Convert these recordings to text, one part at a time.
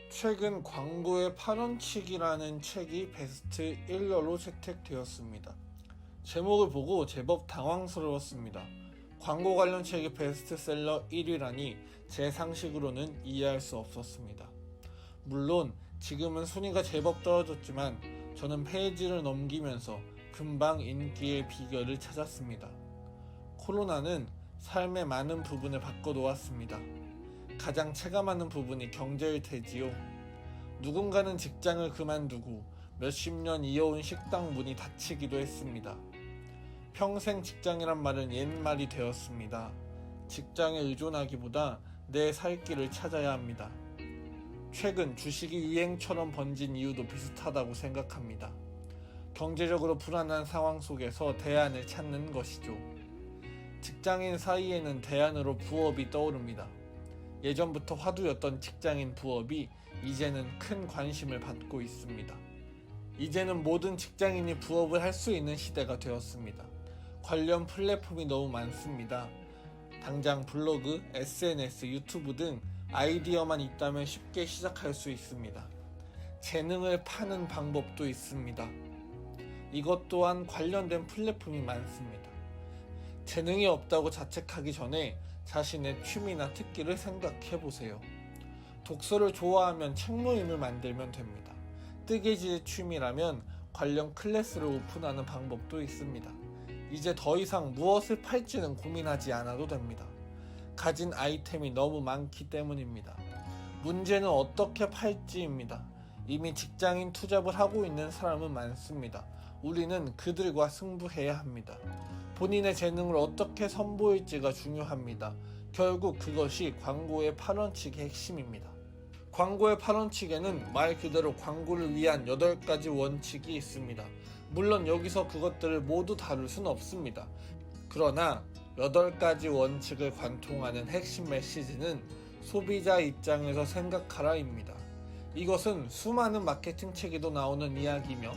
최근 광고의 파런치기라는 책이 베스트 1러로 채택되었습니다. 제목을 보고 제법 당황스러웠습니다. 광고 관련 책이 베스트셀러 1위라니 제 상식으로는 이해할 수 없었습니다. 물론 지금은 순위가 제법 떨어졌지만 저는 페이지를 넘기면서 금방 인기의 비결을 찾았습니다. 코로나는 삶의 많은 부분을 바꿔놓았습니다. 가장 체감하는 부분이 경제일 테지요. 누군가는 직장을 그만두고 몇십 년 이어온 식당 문이 닫히기도 했습니다. 평생 직장이란 말은 옛말이 되었습니다. 직장에 의존하기보다 내 살 길을 찾아야 합니다. 최근 주식이 유행처럼 번진 이유도 비슷하다고 생각합니다. 경제적으로 불안한 상황 속에서 대안을 찾는 것이죠. 직장인 사이에는 대안으로 부업이 떠오릅니다. 예전부터 화두였던 직장인 부업이 이제는 큰 관심을 받고 있습니다. 이제는 모든 직장인이 부업을 할 수 있는 시대가 되었습니다. 관련 플랫폼이 너무 많습니다. 당장 블로그, SNS, 유튜브 등 아이디어만 있다면 쉽게 시작할 수 있습니다. 재능을 파는 방법도 있습니다. 이것 또한 관련된 플랫폼이 많습니다. 재능이 없다고 자책하기 전에 자신의 취미나 특기를 생각해보세요. 독서를 좋아하면 책 모임을 만들면 됩니다. 뜨개질의 취미라면 관련 클래스를 오픈하는 방법도 있습니다. 이제 더 이상 무엇을 팔지는 고민하지 않아도 됩니다. 가진 아이템이 너무 많기 때문입니다. 문제는 어떻게 팔지입니다. 이미 직장인 투잡을 하고 있는 사람은 많습니다. 우리는 그들과 승부해야 합니다. 본인의 재능을 어떻게 선보일지가 중요합니다. 결국 그것이 광고의 파런치기의 핵심입니다. 광고의 파런치기에는 말 그대로 광고를 위한 8가지 원칙이 있습니다. 물론 여기서 그것들을 모두 다룰 순 없습니다. 그러나 8가지 원칙을 관통하는 핵심 메시지는 소비자 입장에서 생각하라입니다. 이것은 수많은 마케팅 책에도 나오는 이야기며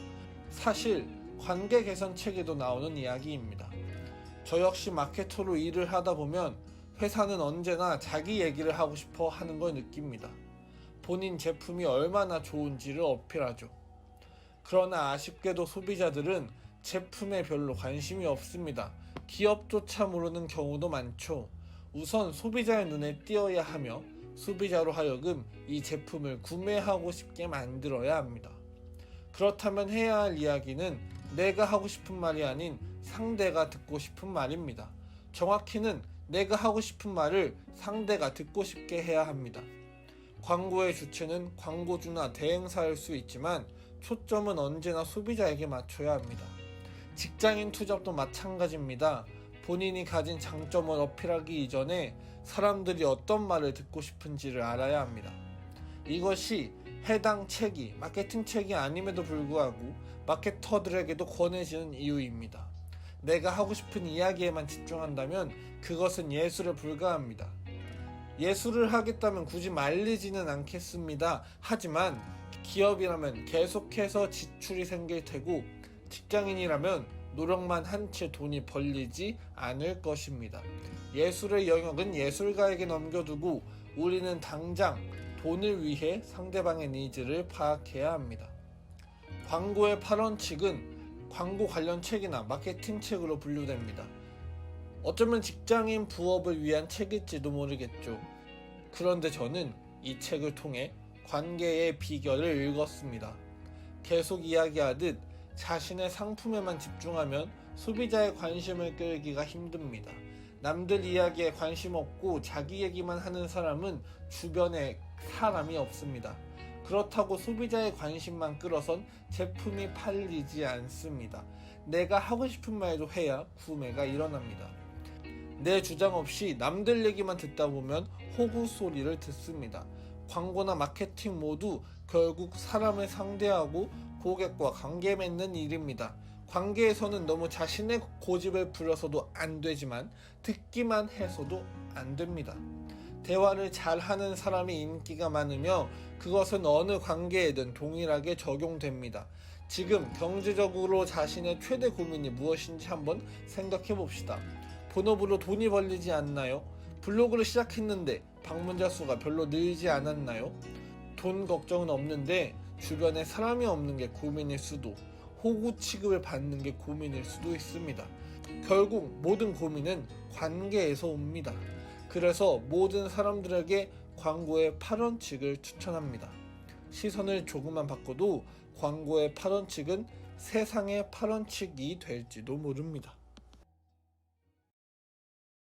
사실 관계 개선 책에도 나오는 이야기입니다. 저 역시 마케터로 일을 하다 보면 회사는 언제나 자기 얘기를 하고 싶어 하는 걸 느낍니다. 본인 제품이 얼마나 좋은지를 어필하죠. 그러나 아쉽게도 소비자들은 제품에 별로 관심이 없습니다. 기업조차 모르는 경우도 많죠. 우선 소비자의 눈에 띄어야 하며 소비자로 하여금 이 제품을 구매하고 싶게 만들어야 합니다. 그렇다면 해야 할 이야기는 내가 하고 싶은 말이 아닌 상대가 듣고 싶은 말입니다. 정확히는 내가 하고 싶은 말을 상대가 듣고 싶게 해야 합니다. 광고의 주체는 광고주나 대행사일 수 있지만 초점은 언제나 소비자에게 맞춰야 합니다. 직장인 투잡도 마찬가지입니다. 본인이 가진 장점을 어필하기 이전에 사람들이 어떤 말을 듣고 싶은지를 알아야 합니다. 이것이 해당 책이 마케팅 책이 아님에도 불구하고 마케터들에게도 권해지는 이유입니다. 내가 하고 싶은 이야기에만 집중한다면 그것은 예술에 불과합니다. 예술을 하겠다면 굳이 말리지는 않겠습니다. 하지만 기업이라면 계속해서 지출이 생길 테고 직장인이라면 노력만 한 채 돈이 벌리지 않을 것입니다. 예술의 영역은 예술가에게 넘겨두고 우리는 당장 돈을 위해 상대방의 니즈를 파악해야 합니다. 광고의 파런칙은 광고 관련 책이나 마케팅 책으로 분류됩니다. 어쩌면 직장인 부업을 위한 책일지도 모르겠죠. 그런데 저는 이 책을 통해 관계의 비결을 읽었습니다. 계속 이야기하듯 자신의 상품에만 집중하면 소비자의 관심을 끌기가 힘듭니다. 남들 이야기에 관심 없고 자기 얘기만 하는 사람은 주변에 사람이 없습니다. 그렇다고 소비자의 관심만 끌어선 제품이 팔리지 않습니다. 내가 하고 싶은 말도 해야 구매가 일어납니다. 내 주장 없이 남들 얘기만 듣다 보면 호구 소리를 듣습니다. 광고나 마케팅 모두 결국 사람을 상대하고 고객과 관계 맺는 일입니다. 관계에서는 너무 자신의 고집을 부려서도 안 되지만 듣기만 해서도 안 됩니다. 대화를 잘하는 사람이 인기가 많으며 그것은 어느 관계에든 동일하게 적용됩니다. 지금 경제적으로 자신의 최대 고민이 무엇인지 한번 생각해 봅시다. 본업으로 돈이 벌리지 않나요? 블로그를 시작했는데 방문자 수가 별로 늘지 않았나요? 돈 걱정은 없는데 주변에 사람이 없는 게 고민일 수도, 호구 취급을 받는 게 고민일 수도 있습니다. 결국 모든 고민은 관계에서 옵니다. 그래서 모든 사람들에게 광고의 8원칙을 추천합니다. 시선을 조금만 바꿔도 광고의 8원칙은 세상의 8원칙이 될지도 모릅니다.